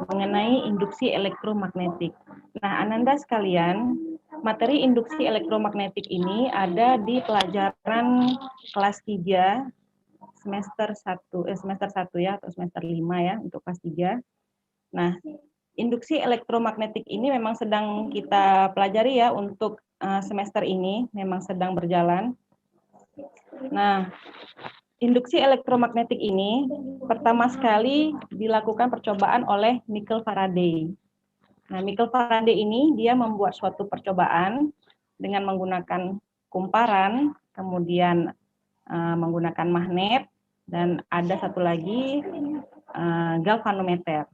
mengenai induksi elektromagnetik. Nah, Ananda sekalian, materi induksi elektromagnetik ini ada di pelajaran kelas 3 semester 1 ya, atau semester 5 ya, untuk kelas 3. Nah, induksi elektromagnetik ini memang sedang kita pelajari ya untuk semester ini, memang sedang berjalan. Nah, induksi elektromagnetik ini pertama sekali dilakukan percobaan oleh Michael Faraday. Nah, Michael Faraday ini dia membuat suatu percobaan dengan menggunakan kumparan, kemudian menggunakan magnet, dan ada satu lagi galvanometer.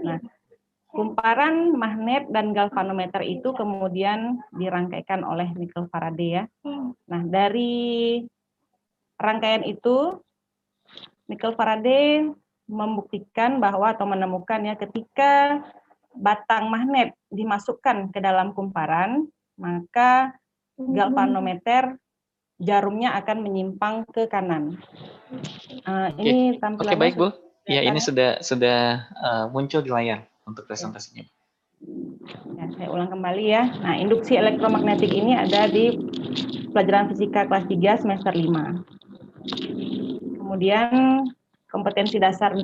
Nah, kumparan, magnet, dan galvanometer itu kemudian dirangkaikan oleh Michael Faraday ya. Nah, dari rangkaian itu, Michael Faraday membuktikan bahwa atau menemukan ya ketika batang magnet dimasukkan ke dalam kumparan, maka galvanometer jarumnya akan menyimpang ke kanan. Ini tampilannya. Oke, baik Bu. Ya, ini sudah muncul di layar untuk presentasinya. Ya, saya ulang kembali ya. Nah, induksi elektromagnetik ini ada di pelajaran fisika kelas 3 semester 5. Kemudian kompetensi dasar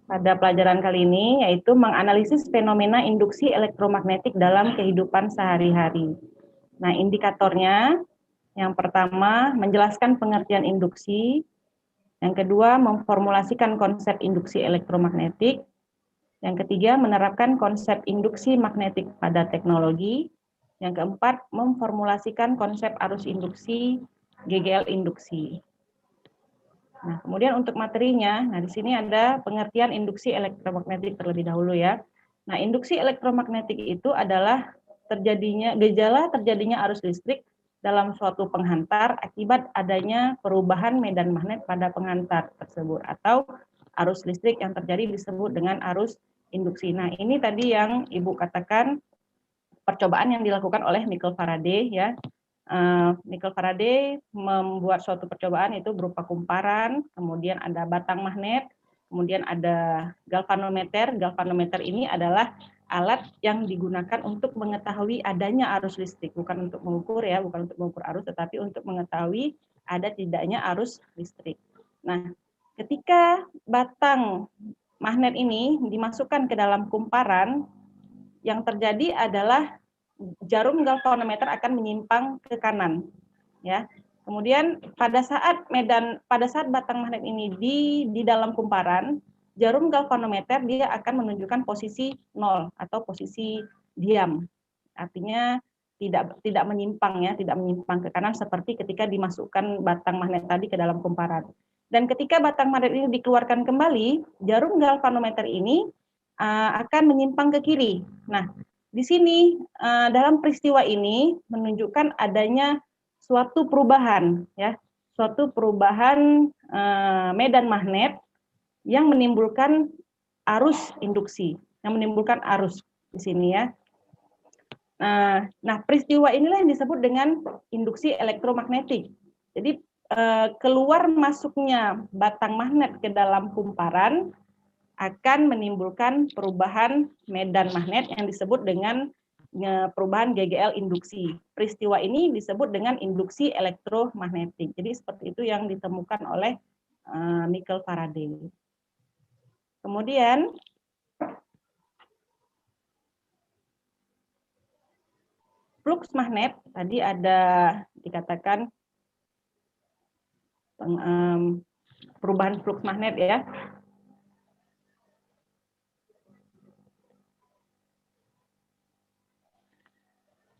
pada pelajaran kali ini yaitu menganalisis fenomena induksi elektromagnetik dalam kehidupan sehari-hari. Nah, indikatornya yang pertama menjelaskan pengertian induksi, yang kedua memformulasikan konsep induksi elektromagnetik, yang ketiga menerapkan konsep induksi magnetik pada teknologi, yang keempat memformulasikan konsep arus induksi, GGL induksi. Nah, kemudian untuk materinya, nah di sini ada pengertian induksi elektromagnetik terlebih dahulu ya. Nah, induksi elektromagnetik itu adalah gejala terjadinya arus listrik dalam suatu penghantar akibat adanya perubahan medan magnet pada penghantar tersebut, atau arus listrik yang terjadi disebut dengan arus induksi. Nah, ini tadi yang Ibu katakan percobaan yang dilakukan oleh Michael Faraday ya. Michael Faraday membuat suatu percobaan itu berupa kumparan, kemudian ada batang magnet, kemudian ada galvanometer. Galvanometer ini adalah alat yang digunakan untuk mengetahui adanya arus listrik, bukan untuk mengukur ya, bukan untuk mengukur arus, tetapi untuk mengetahui ada tidaknya arus listrik. Nah, ketika batang magnet ini dimasukkan ke dalam kumparan, yang terjadi adalah jarum galvanometer akan menyimpang ke kanan, ya. Kemudian pada saat batang magnet ini di dalam kumparan, jarum galvanometer dia akan menunjukkan posisi 0 atau posisi diam. Artinya tidak menyimpang ya, tidak menyimpang ke kanan seperti ketika dimasukkan batang magnet tadi ke dalam kumparan. Dan ketika batang magnet ini dikeluarkan kembali, jarum galvanometer ini akan menyimpang ke kiri. Nah, di sini dalam peristiwa ini menunjukkan adanya suatu perubahan ya, suatu perubahan medan magnet yang menimbulkan arus induksi, yang menimbulkan arus di sini ya. Nah, peristiwa inilah yang disebut dengan induksi elektromagnetik. Jadi keluar masuknya batang magnet ke dalam kumparan akan menimbulkan perubahan medan magnet yang disebut dengan perubahan GGL induksi. Peristiwa ini disebut dengan induksi elektromagnetik. Jadi seperti itu yang ditemukan oleh Michael Faraday. Kemudian flux magnet, tadi ada dikatakan perubahan flux magnet ya.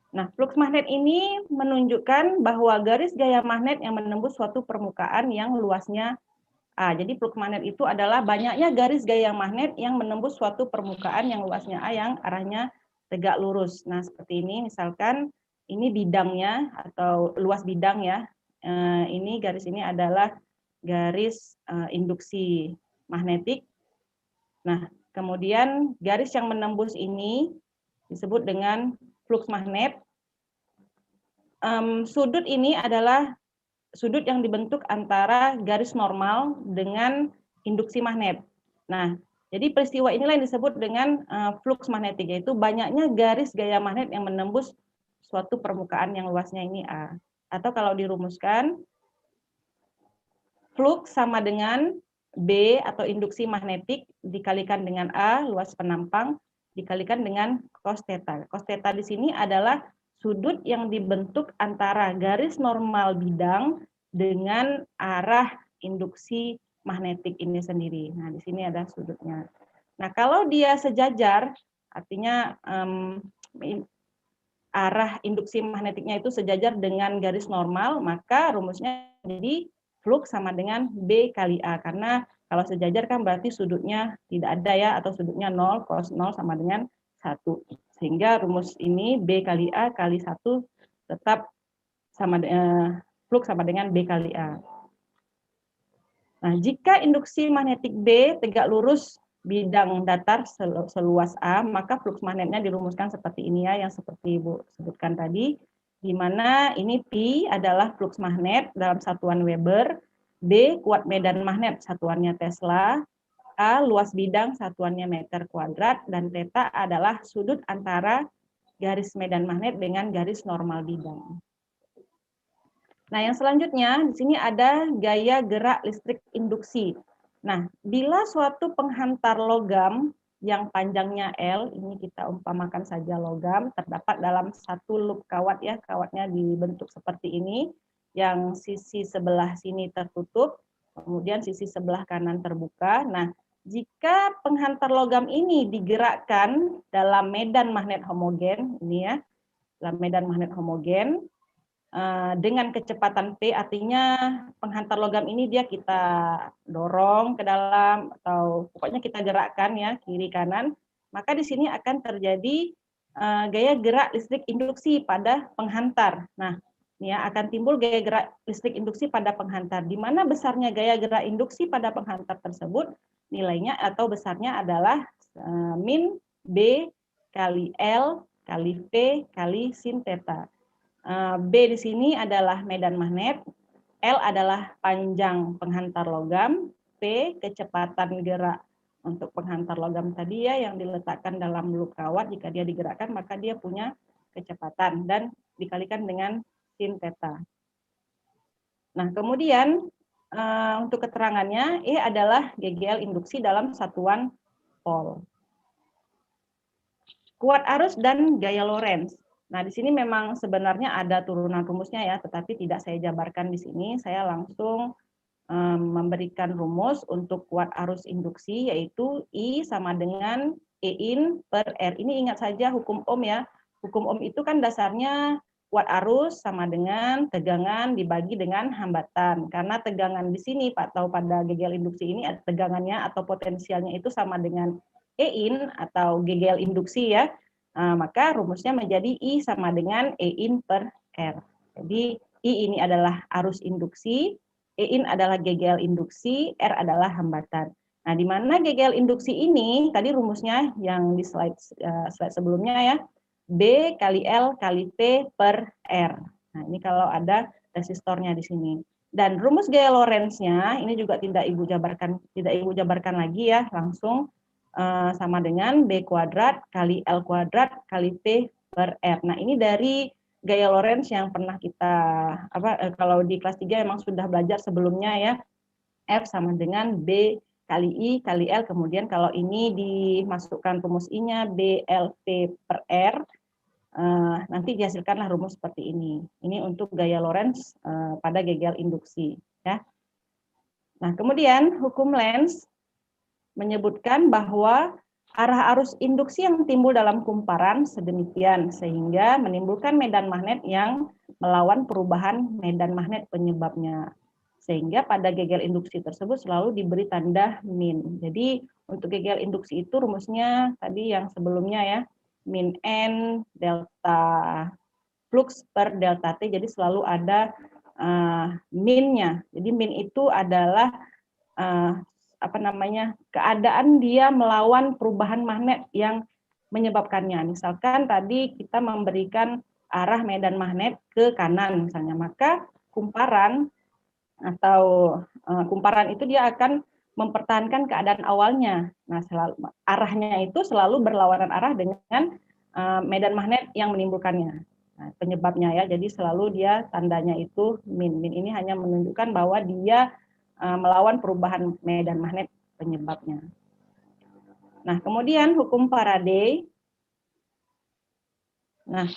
Nah, flux magnet ini menunjukkan bahwa garis gaya magnet yang menembus suatu permukaan yang luasnya A. Jadi flux magnet itu adalah banyaknya garis gaya magnet yang menembus suatu permukaan yang luasnya A yang arahnya tegak lurus. Nah, seperti ini misalkan ini bidangnya atau luas bidang ya. Ini garis ini adalah garis induksi magnetik. Nah, kemudian garis yang menembus ini disebut dengan flux magnet. Sudut ini adalah sudut yang dibentuk antara garis normal dengan induksi magnet. Nah, Jadi peristiwa inilah yang disebut dengan flux magnetik, yaitu banyaknya garis gaya magnet yang menembus suatu permukaan yang luasnya ini A. Atau kalau dirumuskan, flux sama dengan B atau induksi magnetik dikalikan dengan A, luas penampang, dikalikan dengan cos theta. Cos theta di sini adalah sudut yang dibentuk antara garis normal bidang dengan arah induksi magnetik ini sendiri. Nah, di sini ada sudutnya. Nah, kalau dia sejajar, artinya arah induksi magnetiknya itu sejajar dengan garis normal, maka rumusnya jadi flux sama dengan B kali A. Karena kalau sejajar kan berarti sudutnya tidak ada ya, atau sudutnya 0, cos 0 sama dengan 1. Sehingga rumus ini B kali A kali 1 tetap sama flux sama dengan B kali A. Nah, jika induksi magnetik B tegak lurus bidang datar seluas A, maka flux magnetnya dirumuskan seperti ini ya, yang seperti Ibu sebutkan tadi, di mana ini Pi adalah flux magnet dalam satuan Weber, B kuat medan magnet satuannya Tesla, A luas bidang satuannya meter kuadrat, dan theta adalah sudut antara garis medan magnet dengan garis normal bidang. Nah, yang selanjutnya di sini ada gaya gerak listrik induksi. Nah, bila suatu penghantar logam yang panjangnya L, ini kita umpamakan saja logam, terdapat dalam satu loop kawat ya, kawatnya dibentuk seperti ini, yang sisi sebelah sini tertutup, kemudian sisi sebelah kanan terbuka. Nah, jika penghantar logam ini digerakkan dalam medan magnet homogen, ini ya, dalam medan magnet homogen, dengan kecepatan P, artinya penghantar logam ini dia kita dorong ke dalam atau pokoknya kita gerakkan ya kiri kanan, maka di sini akan terjadi gaya gerak listrik induksi pada penghantar. Nah, ini ya akan timbul gaya gerak listrik induksi pada penghantar. Di mana besarnya gaya gerak induksi pada penghantar tersebut nilainya atau besarnya adalah min B kali L kali P kali sin theta. B di sini adalah medan magnet, L adalah panjang penghantar logam, P kecepatan gerak untuk penghantar logam tadi ya yang diletakkan dalam loop kawat, jika dia digerakkan maka dia punya kecepatan dan dikalikan dengan sin theta. Nah, kemudian untuk keterangannya E adalah GGL induksi dalam satuan Paul. Kuat arus dan gaya Lorentz. Nah, di sini memang sebenarnya ada turunan rumusnya ya, tetapi tidak saya jabarkan di sini. Saya langsung memberikan rumus untuk kuat arus induksi, yaitu I sama dengan E in per R. Ini ingat saja hukum Ohm ya. Hukum Ohm itu kan dasarnya kuat arus sama dengan tegangan dibagi dengan hambatan. Karena tegangan di sini atau pada GGL induksi ini tegangannya atau potensialnya itu sama dengan E in atau GGL induksi ya. Maka rumusnya menjadi I sama dengan E in per R. Jadi I ini adalah arus induksi, E in adalah GGL induksi, R adalah hambatan. Nah, di mana GGL induksi ini, tadi rumusnya yang di slide sebelumnya ya, B kali L kali T per R. Nah, ini kalau ada resistornya di sini. Dan rumus gaya Lorentz-nya, ini juga tidak Ibu jabarkan lagi ya, langsung sama dengan B kuadrat kali L kuadrat kali T per R. Nah, ini dari gaya Lorentz yang pernah kita kalau di kelas 3 memang sudah belajar sebelumnya ya. F sama dengan B kali I kali L, kemudian kalau ini dimasukkan rumus I-nya B L T per R, nanti dihasilkanlah rumus seperti ini. Ini untuk gaya Lorentz pada GGL induksi ya. Nah, kemudian hukum Lenz menyebutkan bahwa arah arus induksi yang timbul dalam kumparan sedemikian sehingga menimbulkan medan magnet yang melawan perubahan medan magnet penyebabnya. Sehingga pada GGL induksi tersebut selalu diberi tanda min. Jadi untuk GGL induksi itu rumusnya tadi yang sebelumnya ya, min N delta flux per delta T, jadi selalu ada minnya. Jadi min itu adalah keadaan dia melawan perubahan magnet yang menyebabkannya. Misalkan tadi kita memberikan arah medan magnet ke kanan misalnya, maka kumparan itu dia akan mempertahankan keadaan awalnya. Nah, arahnya itu selalu berlawanan arah dengan medan magnet yang menimbulkannya. Nah, penyebabnya ya, jadi selalu dia tandanya itu min. Min ini hanya menunjukkan bahwa dia melawan perubahan medan magnet penyebabnya. Nah, kemudian hukum Faraday. Nah,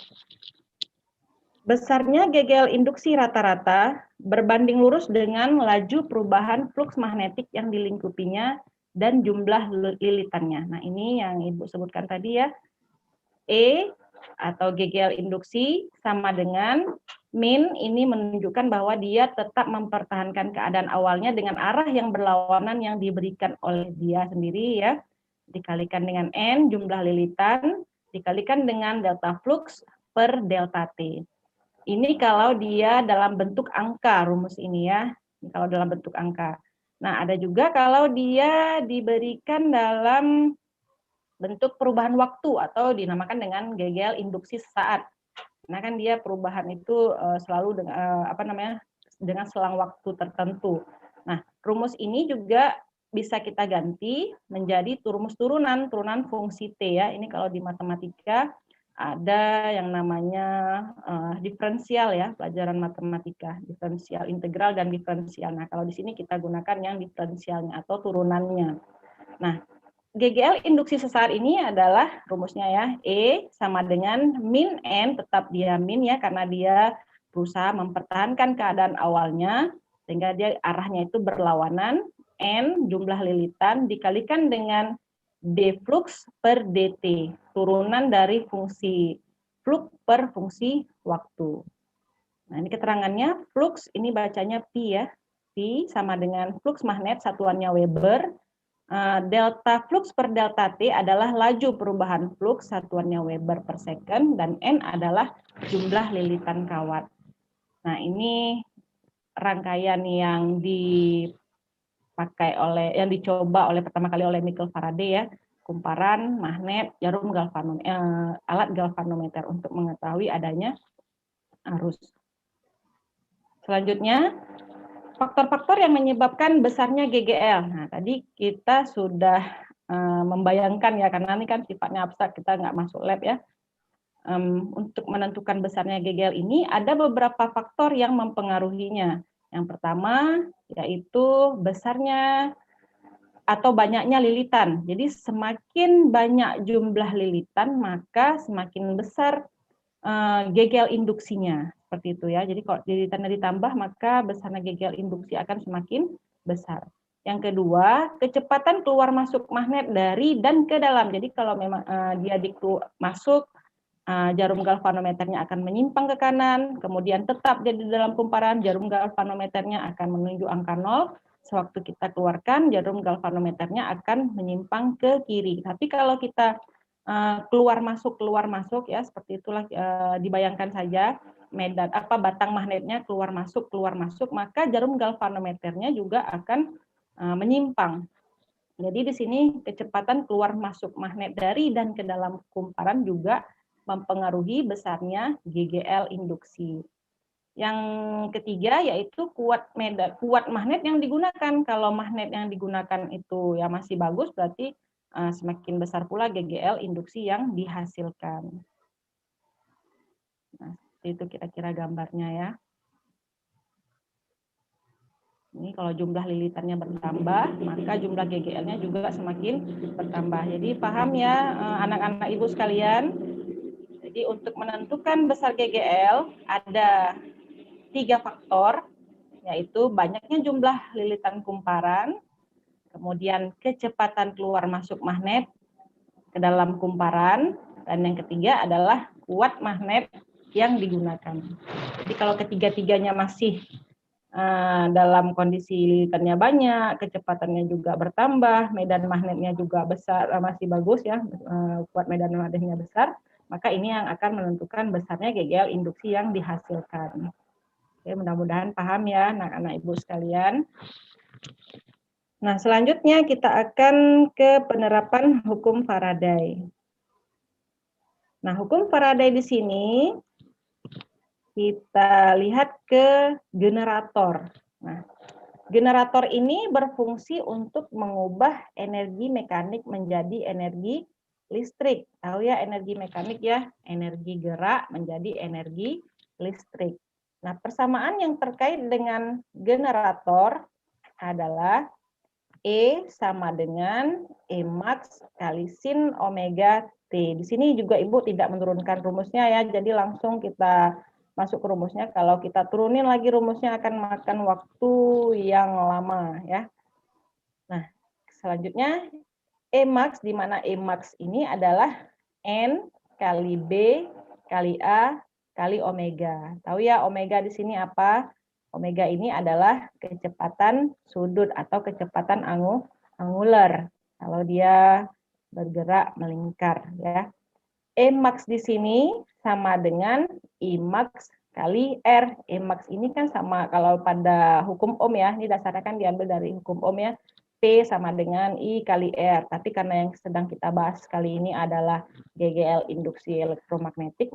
besarnya GGL induksi rata-rata berbanding lurus dengan laju perubahan flux magnetik yang dilingkupinya dan jumlah lilitannya. Nah, ini yang Ibu sebutkan tadi ya. E atau GGL induksi sama dengan min, ini menunjukkan bahwa dia tetap mempertahankan keadaan awalnya dengan arah yang berlawanan yang diberikan oleh dia sendiri ya, dikalikan dengan N jumlah lilitan, dikalikan dengan delta flux per delta T. Ini kalau dia dalam bentuk angka, rumus ini ya, ini kalau dalam bentuk angka. Nah, ada juga kalau dia diberikan dalam bentuk perubahan waktu atau dinamakan dengan GGL induksi sesaat. Karena kan dia perubahan itu selalu dengan dengan selang waktu tertentu. Nah, rumus ini juga bisa kita ganti menjadi rumus turunan fungsi T ya. Ini kalau di matematika ada yang namanya diferensial ya, pelajaran matematika, diferensial integral dan diferensial. Nah, kalau di sini kita gunakan yang diferensialnya atau turunannya. Nah, GGL induksi sesaat ini adalah rumusnya ya, E sama dengan min N, tetap dia min ya, karena dia berusaha mempertahankan keadaan awalnya, sehingga dia arahnya itu berlawanan, N jumlah lilitan dikalikan dengan D flux per DT, turunan dari fungsi flux per fungsi waktu. Nah, ini keterangannya, flux ini bacanya Pi ya, Pi sama dengan flux magnet satuannya Weber. Delta flux per delta T adalah laju perubahan flux satuannya Weber per second, dan N adalah jumlah lilitan kawat. Nah, ini rangkaian yang dicoba pertama kali oleh Michael Faraday ya, kumparan, magnet, jarum alat galvanometer untuk mengetahui adanya arus. Selanjutnya, faktor-faktor yang menyebabkan besarnya GGL. Nah, tadi kita sudah membayangkan ya, karena ini kan sifatnya abstrak, kita nggak masuk lab ya. Untuk menentukan besarnya GGL ini, ada beberapa faktor yang mempengaruhinya. Yang pertama, yaitu besarnya atau banyaknya lilitan. Jadi semakin banyak jumlah lilitan, maka semakin besar GGL induksinya. Seperti itu ya. Jadi kalau lilitannya ditambah, maka besarnya GGL induksi akan semakin besar. Yang kedua, kecepatan keluar masuk magnet dari dan ke dalam. Jadi kalau memang dia masuk, jarum galvanometernya akan menyimpang ke kanan, kemudian tetap jadi dalam kumparan, jarum galvanometernya akan menuju angka 0. Sewaktu kita keluarkan, jarum galvanometernya akan menyimpang ke kiri. Tapi kalau kita keluar masuk ya, seperti itulah, dibayangkan saja batang magnetnya keluar masuk, maka jarum galvanometernya juga akan menyimpang. Jadi di sini kecepatan keluar masuk magnet dari dan ke dalam kumparan juga mempengaruhi besarnya GGL induksi. Yang ketiga yaitu kuat magnet yang digunakan. Kalau magnet yang digunakan itu ya masih bagus, berarti semakin besar pula GGL induksi yang dihasilkan. Nah, itu kira-kira gambarnya ya. Ini kalau jumlah lilitannya bertambah, maka jumlah GGL-nya juga semakin bertambah. Jadi paham ya anak-anak ibu sekalian. Jadi untuk menentukan besar GGL ada 3 faktor, yaitu banyaknya jumlah lilitan kumparan, kemudian kecepatan keluar masuk magnet ke dalam kumparan, dan yang ketiga adalah kuat magnet yang digunakan. Jadi kalau ketiga-tiganya masih dalam kondisi lilitannya banyak, kecepatannya juga bertambah, medan magnetnya juga besar, masih bagus ya, kuat medan magnetnya besar, maka ini yang akan menentukan besarnya GGL induksi yang dihasilkan. Oke, mudah-mudahan paham ya anak-anak ibu sekalian. Nah, selanjutnya kita akan ke penerapan hukum Faraday. Nah, hukum Faraday di sini kita lihat ke generator. Nah, Generator ini berfungsi untuk mengubah energi mekanik menjadi energi listrik. Tahu ya energi mekanik ya, energi gerak menjadi energi listrik. Nah, persamaan yang terkait dengan generator adalah E sama dengan E max kali sin omega T. Di sini juga Ibu tidak menurunkan rumusnya ya, jadi langsung kita masuk ke rumusnya. Kalau kita turunin lagi rumusnya akan makan waktu yang lama ya. Nah, selanjutnya E max, di mana E max ini adalah N kali B kali A kali omega. Tahu ya omega di sini apa? Omega ini adalah kecepatan sudut atau kecepatan angular. Kalau dia bergerak melingkar ya. E max di sini sama dengan I max kali R. E max ini kan sama kalau pada hukum Ohm ya, ini dasarnya kan diambil dari hukum Ohm ya. P sama dengan I kali R. Tapi karena yang sedang kita bahas kali ini adalah GGL induksi elektromagnetik,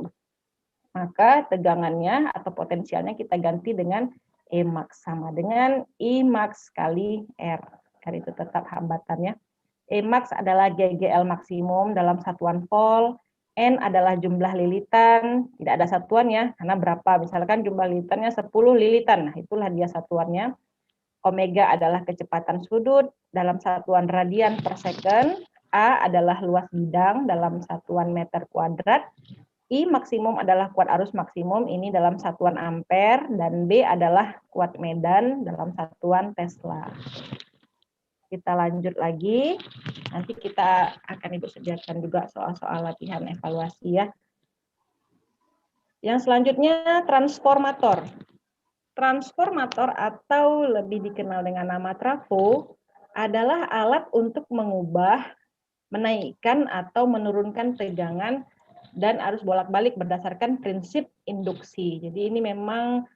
maka tegangannya atau potensialnya kita ganti dengan E max sama dengan I max kali R. Karena itu tetap hambatannya. E max adalah GGL maksimum dalam satuan volt. N adalah jumlah lilitan, tidak ada satuan ya, karena berapa, misalkan jumlah lilitannya 10 lilitan, nah itulah dia satuannya. Omega adalah kecepatan sudut dalam satuan radian per second. A adalah luas bidang dalam satuan meter kuadrat. I maksimum adalah kuat arus maksimum, ini dalam satuan ampere, dan B adalah kuat medan dalam satuan Tesla. Kita lanjut lagi, nanti kita akan Ibu sediakan juga soal-soal latihan evaluasi ya. Yang selanjutnya transformator. Transformator atau lebih dikenal dengan nama trafo adalah alat untuk mengubah, menaikkan atau menurunkan tegangan dan arus bolak-balik berdasarkan prinsip induksi. Jadi ini memang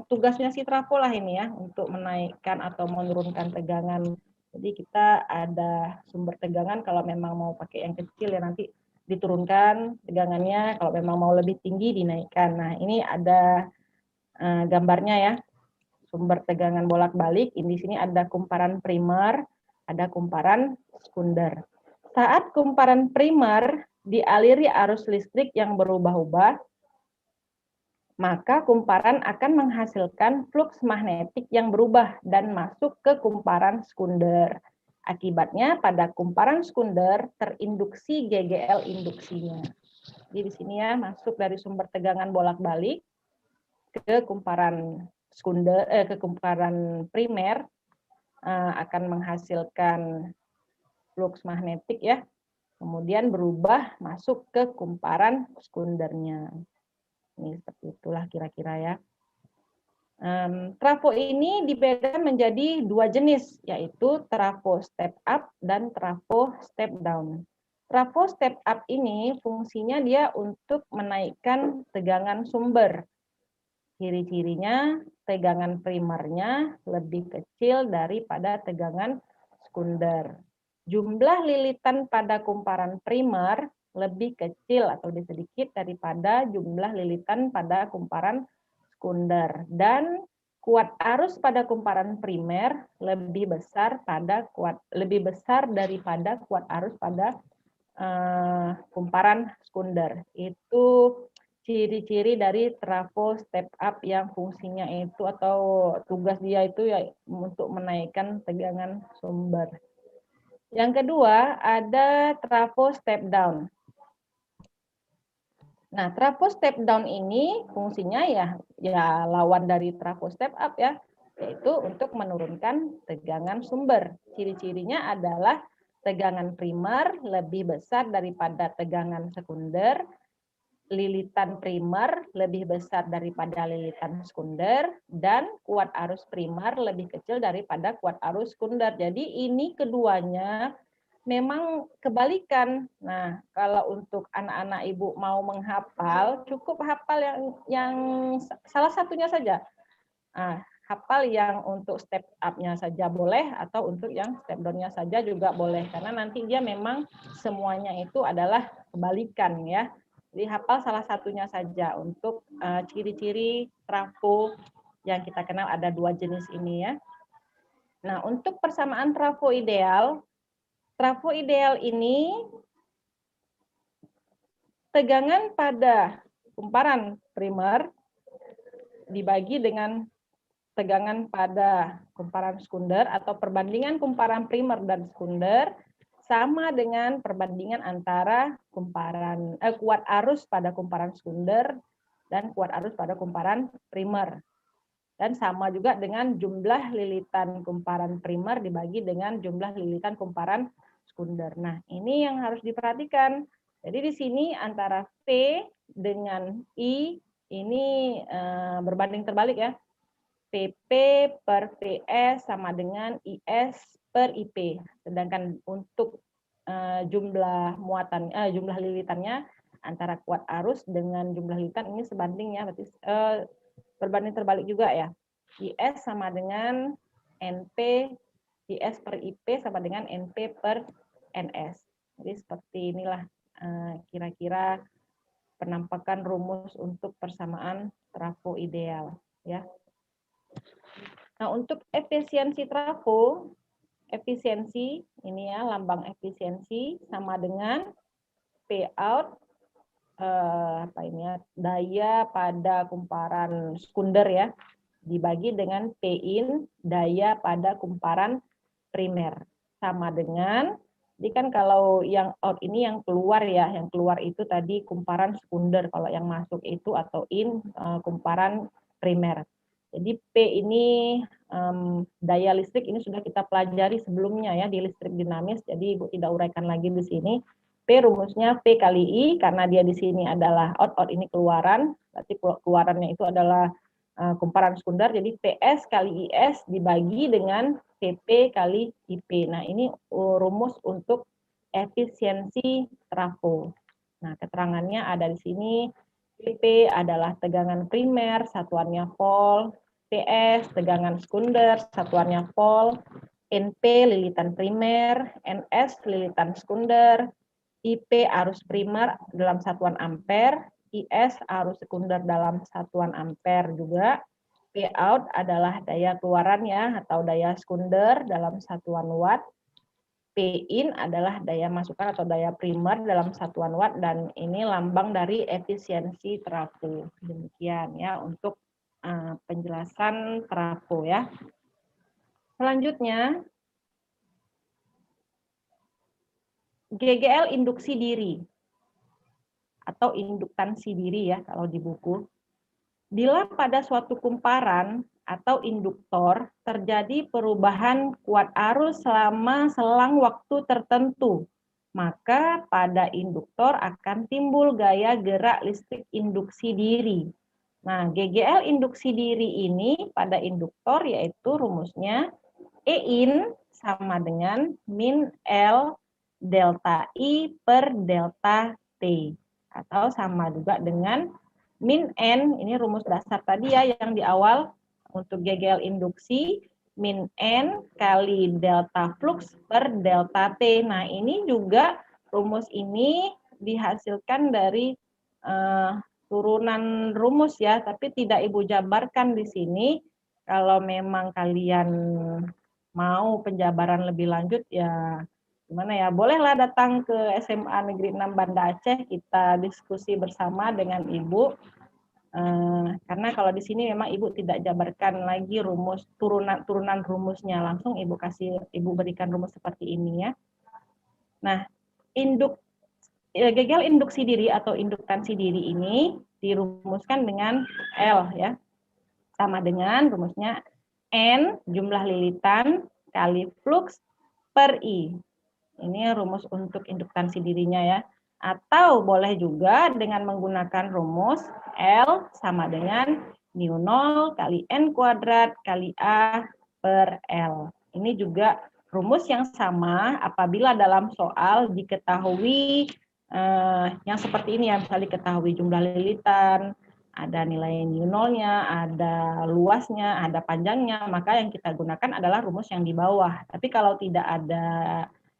tugasnya si trafo lah ini ya, untuk menaikkan atau menurunkan tegangan. Jadi kita ada sumber tegangan, kalau memang mau pakai yang kecil ya nanti diturunkan tegangannya, kalau memang mau lebih tinggi dinaikkan. Nah ini ada gambarnya ya, sumber tegangan bolak-balik. Di sini ada kumparan primer, ada kumparan sekunder. Saat kumparan primer dialiri arus listrik yang berubah-ubah, maka kumparan akan menghasilkan fluks magnetik yang berubah dan masuk ke kumparan sekunder. Akibatnya pada kumparan sekunder terinduksi GGL induksinya. Jadi di sini ya masuk dari sumber tegangan bolak-balik ke kumparan sekunder, ke kumparan primer, akan menghasilkan fluks magnetik ya. Kemudian berubah masuk ke kumparan sekundernya. Ini seperti itulah kira-kira ya. Trafo ini dibedakan menjadi dua jenis, yaitu trafo step up dan trafo step down. Trafo step up ini fungsinya dia untuk menaikkan tegangan sumber. Ciri-cirinya tegangan primernya lebih kecil daripada tegangan sekunder. Jumlah lilitan pada kumparan primer lebih kecil atau lebih sedikit daripada jumlah lilitan pada kumparan sekunder, dan kuat arus pada kumparan primer lebih besar daripada kuat arus pada kumparan sekunder. Itu ciri-ciri dari trafo step up yang fungsinya itu atau tugas dia itu ya untuk menaikkan tegangan sumber. Yang kedua ada trafo step down. Nah, trafo step down ini fungsinya ya lawan dari trafo step up ya, yaitu untuk menurunkan tegangan sumber. Ciri-cirinya adalah tegangan primer lebih besar daripada tegangan sekunder, lilitan primer lebih besar daripada lilitan sekunder, dan kuat arus primer lebih kecil daripada kuat arus sekunder. Jadi ini keduanya memang kebalikan. Nah, kalau untuk anak-anak Ibu mau menghafal, cukup hafal yang salah satunya saja. Hafal yang untuk step up-nya saja boleh, atau untuk yang step down-nya saja juga boleh. Karena nanti dia memang semuanya itu adalah kebalikan ya. Jadi hafal salah satunya saja untuk ciri-ciri trafo yang kita kenal ada 2 jenis ini ya. Nah, untuk persamaan trafo ideal ini tegangan pada kumparan primer dibagi dengan tegangan pada kumparan sekunder atau perbandingan kumparan primer dan sekunder sama dengan perbandingan antara kuat arus pada kumparan sekunder dan kuat arus pada kumparan primer. Dan sama juga dengan jumlah lilitan kumparan primer dibagi dengan jumlah lilitan kumparan sekunder. Nah, ini yang harus diperhatikan. Jadi di sini antara V dengan I ini berbanding terbalik ya. PP per PS sama dengan IS per IP. Sedangkan untuk jumlah jumlah lilitannya antara kuat arus dengan jumlah lilitan ini sebanding ya, berarti berbanding terbalik juga ya. IS sama dengan NP, IS per IP sama dengan NP per NS. Jadi seperti inilah kira-kira penampakan rumus untuk persamaan trafo ideal ya. Nah, untuk efisiensi trafo, efisiensi ini ya, lambang efisiensi sama dengan P out daya pada kumparan sekunder ya, dibagi dengan P in daya pada kumparan primer, sama dengan, jadi kan kalau yang out ini yang keluar ya, yang keluar itu tadi kumparan sekunder, kalau yang masuk itu atau in kumparan primer. Jadi P ini daya listrik ini sudah kita pelajari sebelumnya ya di listrik dinamis, jadi Ibu tidak uraikan lagi di sini. P rumusnya P kali I, karena dia di sini adalah out ini keluaran, berarti keluarannya itu adalah kumparan sekunder, jadi PS kali IS dibagi dengan PP kali IP. Nah, ini rumus untuk efisiensi trafo. Nah, keterangannya ada di sini. PP adalah tegangan primer, satuannya volt. PS tegangan sekunder, satuannya volt. NP lilitan primer, NS lilitan sekunder, IP arus primer dalam satuan ampere, IS arus sekunder dalam satuan ampere juga. P out adalah daya keluarannya atau daya sekunder dalam satuan watt. P in adalah daya masukan atau daya primer dalam satuan watt, dan ini lambang dari efisiensi trafo. Demikian ya untuk penjelasan trafo ya. Selanjutnya GGL induksi diri atau induktansi diri ya kalau di buku. Bila pada suatu kumparan atau induktor terjadi perubahan kuat arus selama selang waktu tertentu, maka pada induktor akan timbul gaya gerak listrik induksi diri. Nah, GGL induksi diri ini pada induktor yaitu rumusnya E in sama dengan min L delta I per delta T, atau sama juga dengan min N, ini rumus dasar tadi ya yang di awal untuk GGL induksi, min N kali delta flux per delta T. Nah, ini juga rumus ini dihasilkan dari turunan rumus ya, tapi tidak Ibu jabarkan di sini. Kalau memang kalian mau penjabaran lebih lanjut ya gimana ya, bolehlah datang ke SMA Negeri 6 Banda Aceh, kita diskusi bersama dengan Ibu. Karena kalau di sini memang Ibu tidak jabarkan lagi rumus turunan rumusnya, langsung Ibu berikan rumus seperti ini ya. Nah, GGL induksi diri atau induktansi diri ini dirumuskan dengan L ya. Sama dengan rumusnya N jumlah lilitan kali flux per I. Ini rumus untuk induktansi dirinya ya. Atau boleh juga dengan menggunakan rumus L sama dengan mu 0 kali N kuadrat kali A per L. Ini juga rumus yang sama apabila dalam soal diketahui yang seperti ini ya, misalnya diketahui jumlah lilitan, ada nilai mu 0-nya, ada luasnya, ada panjangnya, maka yang kita gunakan adalah rumus yang di bawah. Tapi kalau tidak ada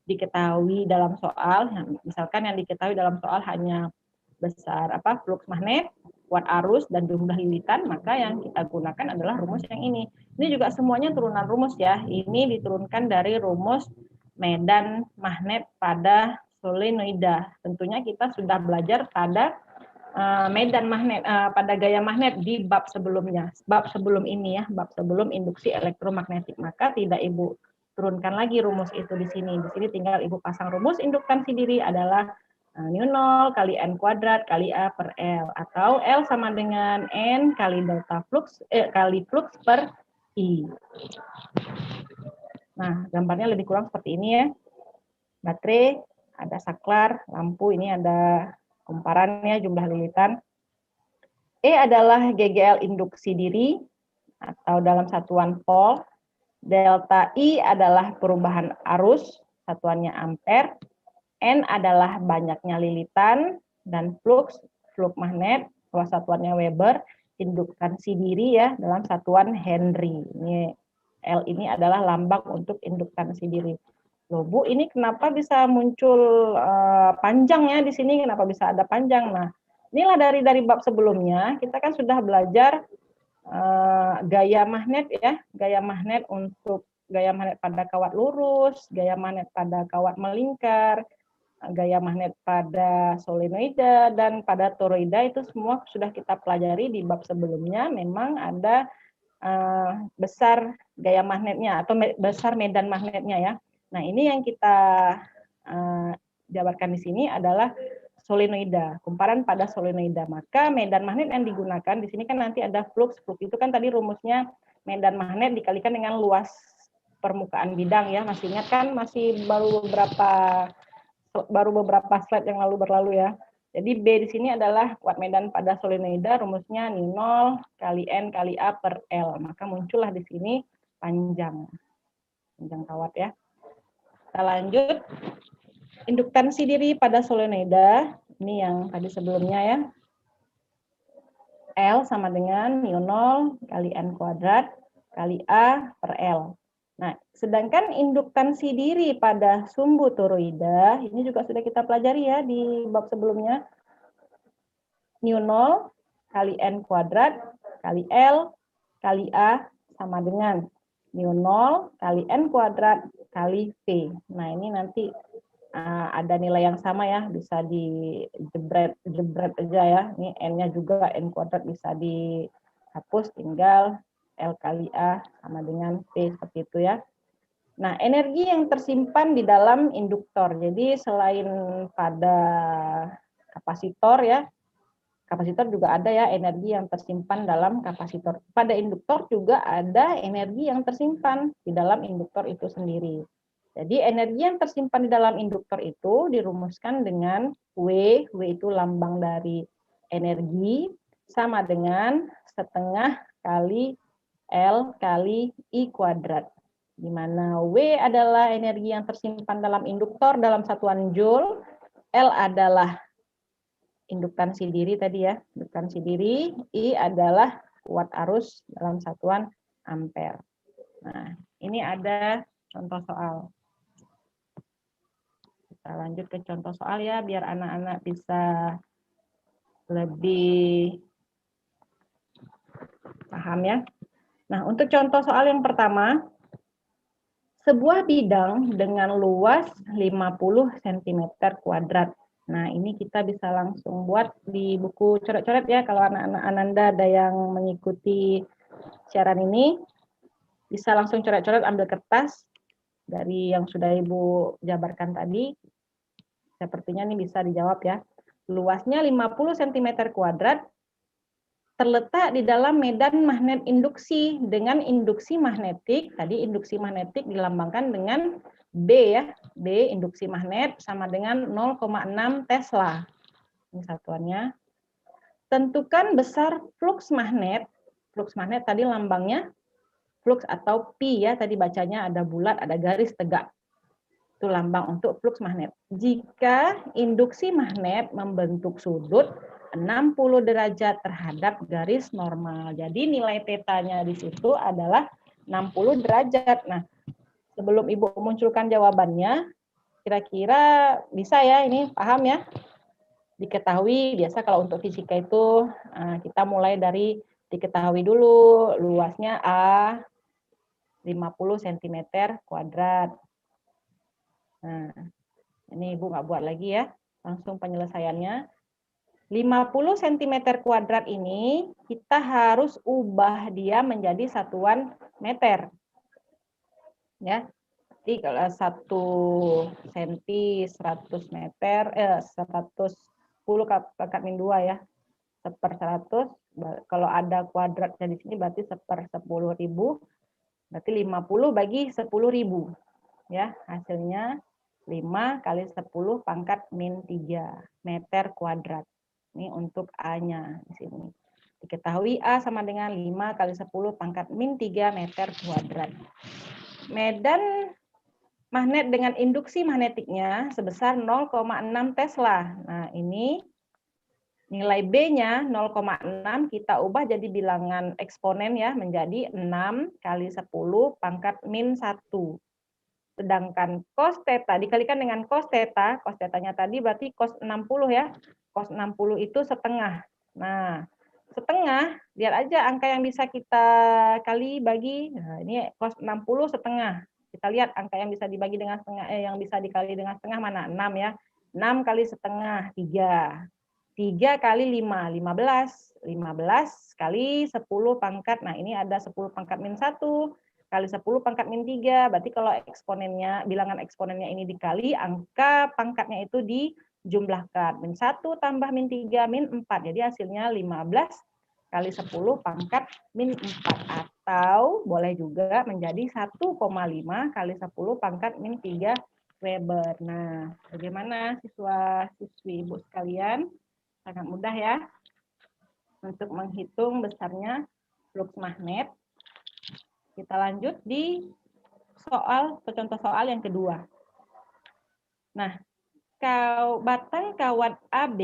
diketahui dalam soal, misalkan yang diketahui dalam soal hanya besar flux magnet, kuat arus dan jumlah lilitan, maka yang kita gunakan adalah rumus yang ini. Ini juga semuanya turunan rumus ya. Ini diturunkan dari rumus medan magnet pada solenoida. Tentunya kita sudah belajar pada medan magnet, pada gaya magnet di bab sebelumnya, bab sebelum ini ya, bab sebelum induksi elektromagnetik. Maka tidak Ibu turunkan lagi rumus itu di sini. Di sini tinggal Ibu pasang rumus induktansi diri adalah nu0 kali N kuadrat kali A per L, atau L sama dengan N kali delta flux, kali flux per I. Nah, gambarnya lebih kurang seperti ini ya. Baterai, ada saklar, lampu, ini ada kumparannya, jumlah lilitan. E adalah GGL induksi diri, atau dalam satuan volt. Delta I adalah perubahan arus, satuannya ampere. N adalah banyaknya lilitan, dan flux magnet, kalau satuannya Weber, induktansi diri ya, dalam satuan Henry. Ini L ini adalah lambang untuk induktansi diri. Loh Bu, ini kenapa bisa muncul panjang ya di sini? Kenapa bisa ada panjang? Nah, inilah dari bab sebelumnya kita kan sudah belajar gaya magnet ya, gaya magnet untuk gaya magnet pada kawat lurus, gaya magnet pada kawat melingkar, gaya magnet pada solenoida dan pada toroida, itu semua sudah kita pelajari di bab sebelumnya. Memang ada besar gaya magnetnya atau besar medan magnetnya ya. Nah, ini yang kita jabarkan di sini adalah solenoida, kumparan pada solenoida. Maka medan magnet yang digunakan di sini kan nanti ada flux itu kan tadi rumusnya medan magnet dikalikan dengan luas permukaan bidang ya. Masih ingat kan? Masih baru beberapa slide yang berlalu ya. Jadi B di sini adalah kuat medan pada solenoida, rumusnya nu0 kali N kali A per L. Maka muncullah di sini panjang kawat ya. Kita lanjut. Induktansi diri pada solenoida, ini yang tadi sebelumnya ya. L sama dengan nu0 kali N kuadrat kali A per L. Nah, sedangkan induktansi diri pada sumbu toroida, ini juga sudah kita pelajari ya di bab sebelumnya. Nu0 kali N kuadrat kali L kali A sama dengan nu0 kali N kuadrat kali V. Nah, ini nanti ada nilai yang sama ya, bisa dijebret aja ya. Ini N-nya juga N kuadrat bisa dihapus, tinggal L kali A sama dengan P, seperti itu ya. Nah, energi yang tersimpan di dalam induktor. Jadi selain pada kapasitor ya, kapasitor juga ada ya energi yang tersimpan dalam kapasitor. Pada induktor juga ada energi yang tersimpan di dalam induktor itu sendiri. Jadi energi yang tersimpan di dalam induktor itu dirumuskan dengan W itu lambang dari energi, sama dengan setengah kali L kali I kuadrat. Di mana W adalah energi yang tersimpan dalam induktor dalam satuan Joule, L adalah induktansi diri tadi ya, induktansi diri, I adalah kuat arus dalam satuan ampere. Nah, ini ada contoh soal. Kita lanjut ke contoh soal ya, biar anak-anak bisa lebih paham ya. Nah, untuk contoh soal yang pertama, sebuah bidang dengan luas 50 cm kuadrat. Nah, ini kita bisa langsung buat di buku coret-coret ya. Kalau anak-anak Ananda ada yang mengikuti siaran ini, bisa langsung coret-coret, ambil kertas dari yang sudah Ibu jabarkan tadi. Sepertinya ini bisa dijawab ya. Luasnya 50 cm kuadrat, terletak di dalam medan magnet induksi dengan induksi magnetik. Tadi induksi magnetik dilambangkan dengan B ya. B induksi magnet sama dengan 0,6 Tesla. Ini satuannya. Tentukan besar flux magnet. Flux magnet tadi lambangnya flux atau pi ya. Tadi bacanya ada bulat, ada garis tegak. Itu lambang untuk flux magnet. Jika induksi magnet membentuk sudut 60 derajat terhadap garis normal. Jadi nilai tetanya di situ adalah 60 derajat. Nah, sebelum Ibu munculkan jawabannya, kira-kira bisa ya, ini paham ya? diketahui, biasa kalau untuk fisika itu kita mulai dari diketahui dulu luasnya A 50 cm kuadrat. Nah, ini Ibu nggak buat lagi ya, langsung penyelesaiannya. 50 cm kuadrat ini kita harus ubah dia menjadi satuan meter. Ya. Jadi kalau 1 cm 100 meter 110 pangkat min 2 ya. 1/100, kalau ada kuadratnya di sini berarti 1/10.000, berarti 50 bagi 10.000. Ya, hasilnya 5 kali 10 pangkat min 3 meter kuadrat. Ini untuk A-nya di sini. Diketahui A sama dengan 5 kali 10 pangkat min 3 meter kuadrat. Medan magnet dengan induksi magnetiknya sebesar 0,6 Tesla. Nah, ini nilai B-nya 0,6 kita ubah jadi bilangan eksponen ya, menjadi 6 kali 10 pangkat min 1. Sedangkan cos theta dikalikan dengan cos theta-nya tadi berarti cos 60 ya. Cos 60 itu setengah. Nah, setengah, lihat aja angka yang bisa kita kali bagi. Nah, ini cos 60 setengah. Kita lihat angka yang bisa dibagi dengan setengah, yang bisa dikali dengan setengah mana? 6 ya. 6 kali setengah, 3. 3 kali 5, 15. 15 kali 10 pangkat, nah ini ada 10 pangkat min 1, kali 10 pangkat min 3, berarti kalau eksponennya, bilangan eksponennya ini dikali, angka pangkatnya itu dijumlahkan. Min 1 tambah min 3, min 4, jadi hasilnya 15 kali 10 pangkat min 4, atau boleh juga menjadi 1,5 kali 10 pangkat min 3 Weber. Nah, bagaimana siswa-siswi Ibu sekalian? Sangat mudah ya untuk menghitung besarnya flux magnet. Kita lanjut di contoh soal yang kedua. Nah, batang kawat AB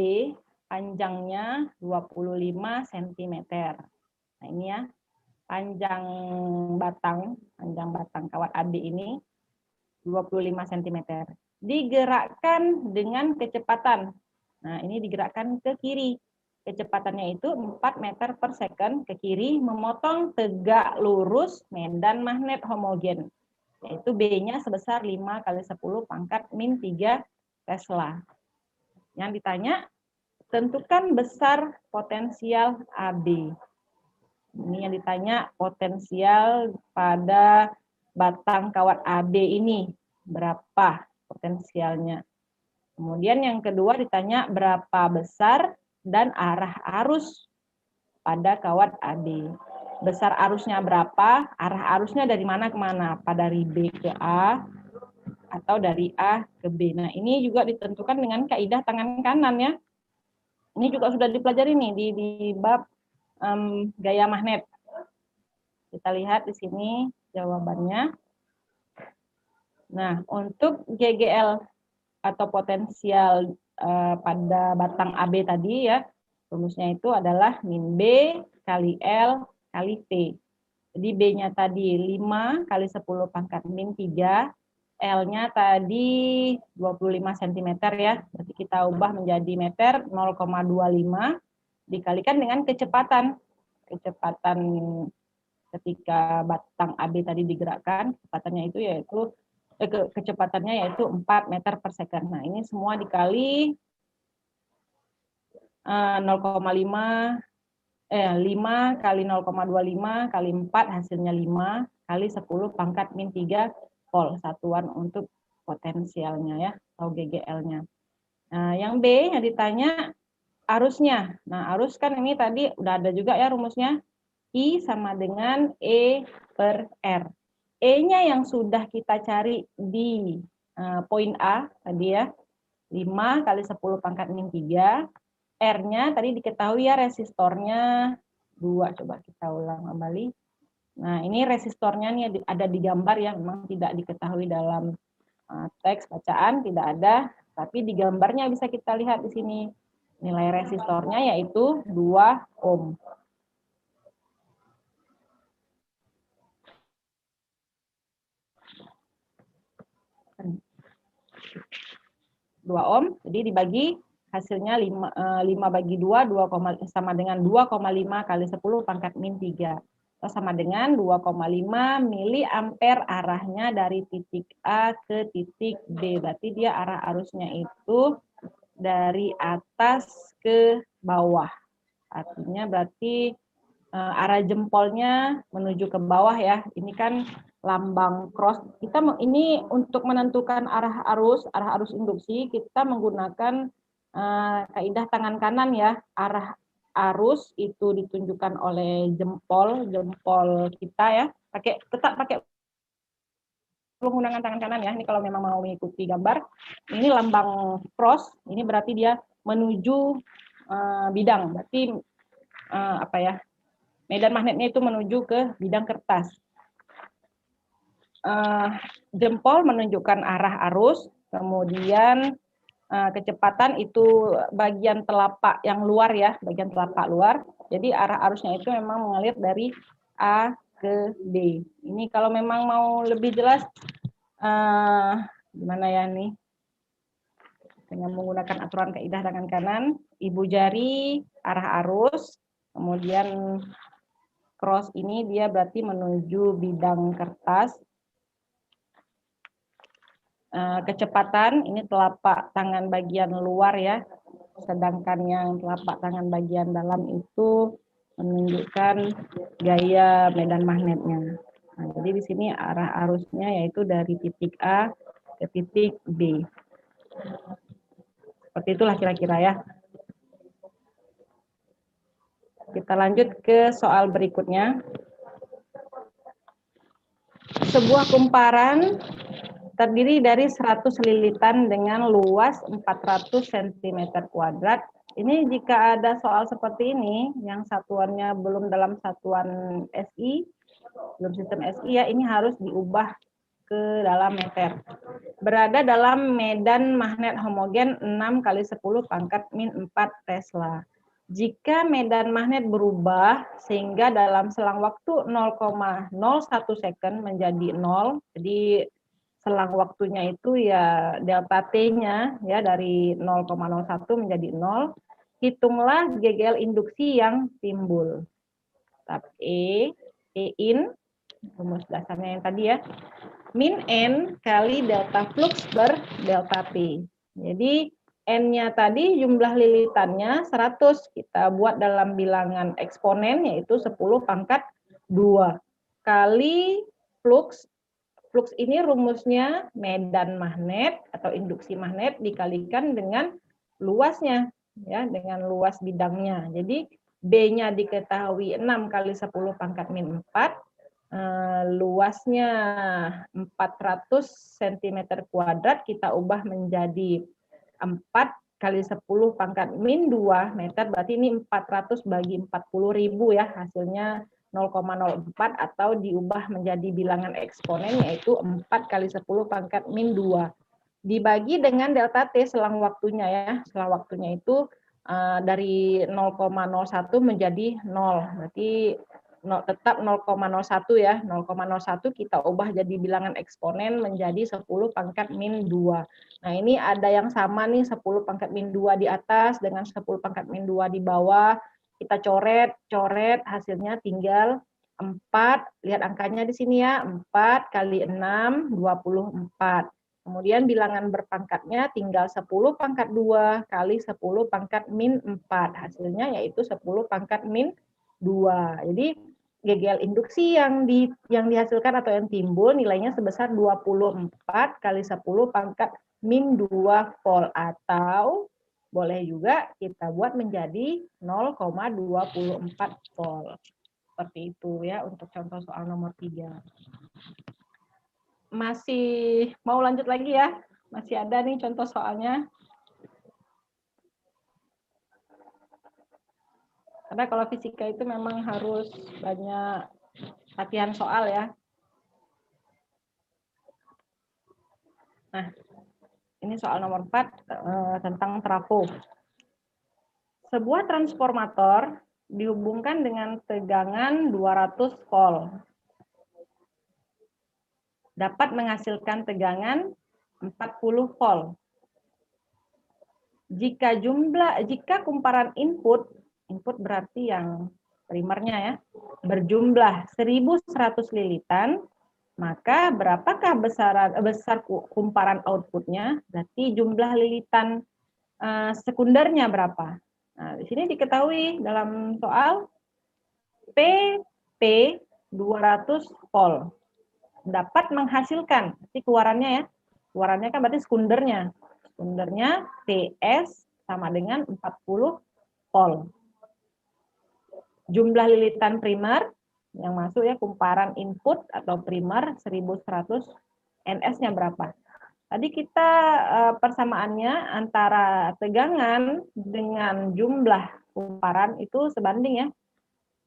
panjangnya 25 cm. Nah, ini ya, panjang batang kawat AB ini 25 cm. Digerakkan dengan kecepatan. Nah, ini digerakkan ke kiri. Kecepatannya itu 4 meter per second ke kiri, memotong tegak lurus medan magnet homogen. Yaitu B-nya sebesar 5 kali 10 pangkat min 3 Tesla. Yang ditanya, tentukan besar potensial AB. Ini yang ditanya, potensial pada batang kawat AB ini. Berapa potensialnya? Kemudian yang kedua ditanya berapa besar dan arah arus pada kawat AB. Besar arusnya berapa, arah arusnya dari mana ke mana? Apa dari B ke A atau dari A ke B. Nah, ini juga ditentukan dengan kaidah tangan kanan ya. Ini juga sudah dipelajari nih di bab gaya magnet. Kita lihat di sini jawabannya. Nah, untuk GGL atau potensial pada batang AB tadi ya, rumusnya itu adalah min B kali L kali T. Jadi B-nya tadi 5 kali 10 pangkat min 3, L-nya tadi 25 cm ya, berarti kita ubah menjadi meter 0,25 dikalikan dengan kecepatan. Kecepatan ketika batang AB tadi digerakkan, kecepatannya itu yaitu kecepatannya yaitu 4 meter per second. Nah, ini semua dikali 0,5 5 kali 0,25 kali 4 hasilnya 5 kali 10 pangkat min 3 volt, satuan untuk potensialnya ya atau GGL-nya. Nah, yang B yang ditanya arusnya. Nah, arus kan ini tadi udah ada juga ya rumusnya. I sama dengan E per R. E-nya yang sudah kita cari di poin A tadi ya, 5 kali 10 pangkat min 3. R-nya tadi diketahui ya, resistornya 2. Coba kita ulang kembali. Nah, ini resistornya nih ada di gambar ya, memang tidak diketahui dalam teks bacaan, tidak ada. Tapi di gambarnya bisa kita lihat di sini. Nilai resistornya yaitu 2 ohm. 2 ohm, jadi dibagi hasilnya 5/2, sama dengan 2,5 kali 10 pangkat min 3. Sama dengan 2,5 miliampere arahnya dari titik A ke titik B. Berarti dia arah arusnya itu dari atas ke bawah. Artinya berarti arah jempolnya menuju ke bawah ya. Ini kan lambang cross. Kita ini untuk menentukan arah arus induksi, kita menggunakan kaidah tangan kanan ya. Arah arus itu ditunjukkan oleh jempol kita ya. Tetap pakai menggunakan tangan kanan ya. Ini kalau memang mau mengikuti gambar. Ini lambang cross. Ini berarti dia menuju bidang. Berarti apa ya? Medan magnetnya itu menuju ke bidang kertas. Jempol menunjukkan arah arus, kemudian kecepatan itu bagian telapak yang luar ya, bagian telapak luar. Jadi arah arusnya itu memang mengalir dari A ke B. Ini kalau memang mau lebih jelas, gimana ya nih? Dengan menggunakan aturan kaidah tangan kanan, ibu jari arah arus, kemudian cross ini dia berarti menuju bidang kertas. Kecepatan ini telapak tangan bagian luar ya, sedangkan yang telapak tangan bagian dalam itu menunjukkan gaya medan magnetnya. Nah, jadi di sini arah arusnya yaitu dari titik A ke titik B. Seperti itulah kira-kira ya. Kita lanjut ke soal berikutnya. Sebuah kumparan terdiri dari 100 lilitan dengan luas 400 cm². Ini jika ada soal seperti ini, yang satuannya belum dalam satuan SI, belum sistem SI ya, ini harus diubah ke dalam meter. Berada dalam medan magnet homogen 6 kali 10 pangkat min 4 Tesla. Jika medan magnet berubah sehingga dalam selang waktu 0,01 second menjadi 0, jadi selang waktunya itu ya delta T-nya ya dari 0,01 menjadi 0, hitunglah GGL induksi yang timbul. E in, rumus dasarnya yang tadi ya, min N kali delta flux per delta T. Jadi N-nya tadi jumlah lilitannya 100, kita buat dalam bilangan eksponen yaitu 10 pangkat 2 kali flux. Flux ini rumusnya medan magnet atau induksi magnet dikalikan dengan luasnya, ya, dengan luas bidangnya. Jadi B-nya diketahui 6 kali 10 pangkat min 4, luasnya 400 cm², kita ubah menjadi 4 kali 10 pangkat min 2 meter, berarti ini 400 bagi 40.000 ya, hasilnya 0,04 atau diubah menjadi bilangan eksponen yaitu 4 kali 10 pangkat min 2. Dibagi dengan delta T selang waktunya ya. Selang waktunya itu dari 0,01 menjadi 0. Berarti tetap 0,01 ya. 0,01 kita ubah jadi bilangan eksponen menjadi 10 pangkat min 2. Nah, ini ada yang sama nih, 10 pangkat min 2 di atas dengan 10 pangkat min 2 di bawah. Kita coret, hasilnya tinggal 4, lihat angkanya di sini ya, 4 kali 6, 24. Kemudian bilangan berpangkatnya tinggal 10 pangkat 2 kali 10 pangkat min 4. Hasilnya yaitu 10 pangkat min 2. Jadi GGL induksi yang dihasilkan atau yang timbul nilainya sebesar 24 kali 10 pangkat min 2 volt, atau boleh juga kita buat menjadi 0,24 volt. Seperti itu ya untuk contoh soal nomor 3. Masih mau lanjut lagi ya? Masih ada nih contoh soalnya. Karena kalau fisika itu memang harus banyak latihan soal ya. Nah, ini soal nomor 4 tentang trafo. Sebuah transformator dihubungkan dengan tegangan 200 volt. Dapat menghasilkan tegangan 40 volt. Jika kumparan input berarti yang primernya ya, berjumlah 1.100 lilitan, maka berapakah besar kumparan outputnya? Berarti jumlah lilitan sekundernya berapa? Nah, di sini diketahui dalam soal PP 200 volt dapat menghasilkan, berarti keluarannya ya, keluarannya kan berarti sekundernya. Sekundernya PS sama dengan 40 volt. Jumlah lilitan primer yang masuk ya, kumparan input atau primer 1.100, NS-nya berapa? Tadi kita persamaannya antara tegangan dengan jumlah kumparan itu sebanding ya.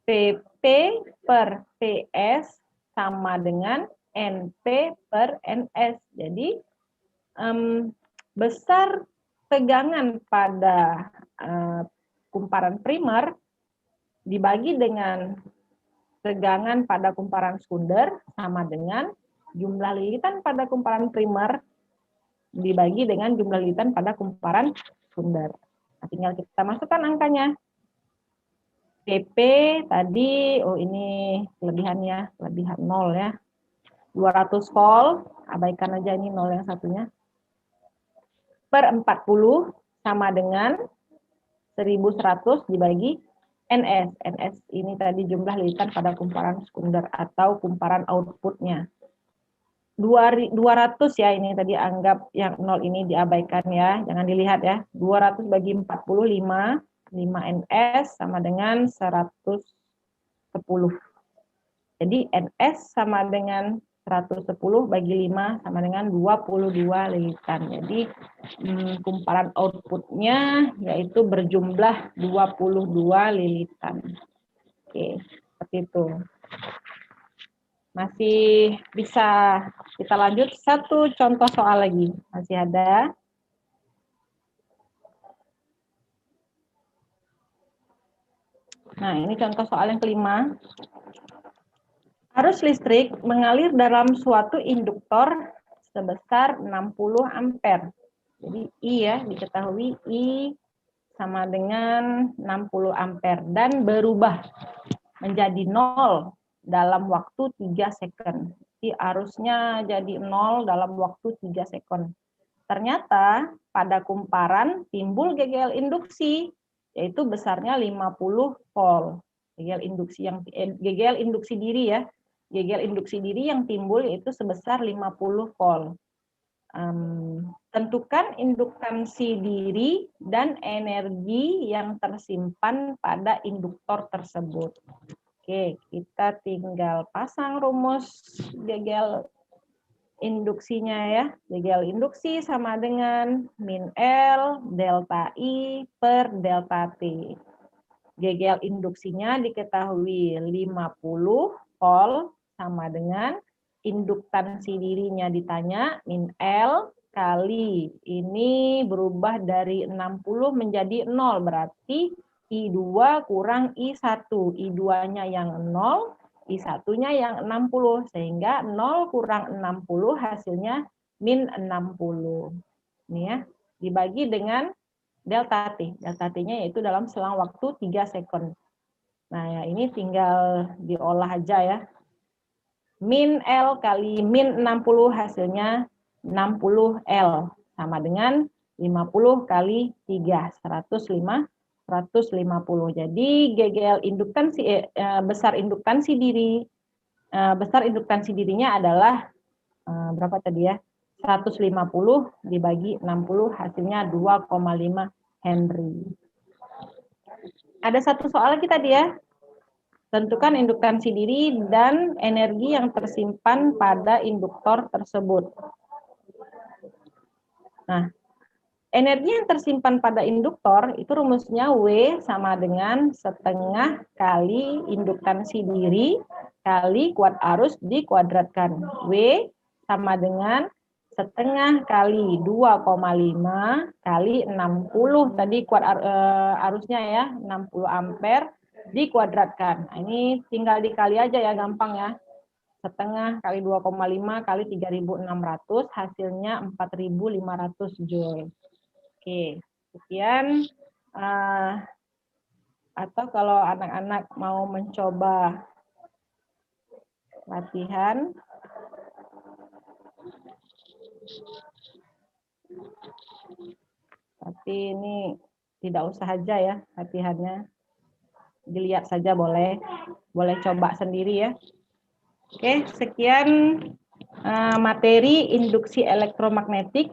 PP per PS sama dengan NP per NS. Jadi besar tegangan pada kumparan primer dibagi dengan tegangan pada kumparan sekunder sama dengan jumlah lilitan pada kumparan primer dibagi dengan jumlah lilitan pada kumparan sekunder. Nah, tinggal kita masukkan angkanya. PP tadi, oh ini kelebihannya, kelebihan 0 ya. 200 volt, abaikan aja ini 0 yang satunya. Per 40 sama dengan 1.100 dibagi NS. NS ini tadi jumlah lilitan pada kumparan sekunder atau kumparan outputnya. 200 ya, ini tadi anggap yang 0 ini diabaikan ya, jangan dilihat ya. 200 bagi 45, 5 NS sama dengan 110. Jadi NS sama dengan 110 bagi 5 sama dengan 22 lilitan. Jadi kumparan outputnya yaitu berjumlah 22 lilitan. Oke, seperti itu. Masih bisa kita lanjut satu contoh soal lagi. Masih ada. Nah, ini contoh soal yang kelima. Arus listrik mengalir dalam suatu induktor sebesar 60 ampere. Jadi I ya, diketahui I sama dengan 60 ampere dan berubah menjadi 0 dalam waktu 3 second. Jadi arusnya jadi 0 dalam waktu 3 second. Ternyata pada kumparan timbul gegel induksi, yaitu besarnya 50 volt. Gegel induksi diri ya. Gegel induksi diri yang timbul yaitu sebesar 50 volt. Tentukan induktansi diri dan energi yang tersimpan pada induktor tersebut. Oke, kita tinggal pasang rumus gegel induksinya ya. Gegel induksi sama dengan min L delta I per delta T. Gegel induksinya diketahui 50 volt sama dengan induktansi dirinya ditanya min L kali ini berubah dari 60 menjadi 0, berarti I2 kurang I1. I2-nya yang 0, I1-nya yang 60, sehingga 0 kurang 60 hasilnya min 60. Ini ya, dibagi dengan delta T. Delta T-nya yaitu dalam selang waktu 3 second. Nah, ya ini tinggal diolah aja ya. Min L kali min 60 hasilnya 60 L. Sama dengan 50 kali 3, 150. Jadi GGL besar induktansi diri, besar induktansi dirinya adalah berapa tadi ya? 150 dibagi 60 hasilnya 2,5 Henry. Ada satu soal lagi tadi ya. Tentukan induktansi diri dan energi yang tersimpan pada induktor tersebut. Nah, energi yang tersimpan pada induktor itu rumusnya W sama dengan setengah kali induktansi diri kali kuat arus dikuadratkan. W sama dengan setengah kali 2,5 kali 60 tadi kuat arusnya ya, 60 ampere dikuadratkan. Nah, ini tinggal dikali aja ya, gampang ya. Setengah kali 2,5 kali 3.600 hasilnya 4.500 joule. Oke. Sekian. Atau kalau anak-anak mau mencoba latihan, tapi ini tidak usah aja ya latihannya, dilihat saja boleh coba sendiri ya. Oke, sekian materi induksi elektromagnetik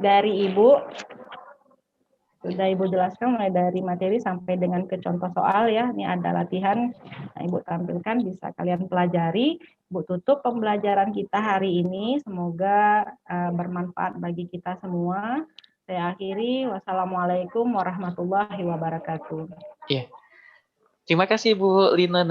dari Ibu. Sudah Ibu jelaskan mulai dari materi sampai dengan ke contoh soal ya. Ini ada latihan, nah, Ibu tampilkan, bisa kalian pelajari. Ibu tutup pembelajaran kita hari ini. Semoga bermanfaat bagi kita semua. Saya akhiri. Wassalamualaikum warahmatullahi wabarakatuh. Iya. Terima kasih Bu Lina.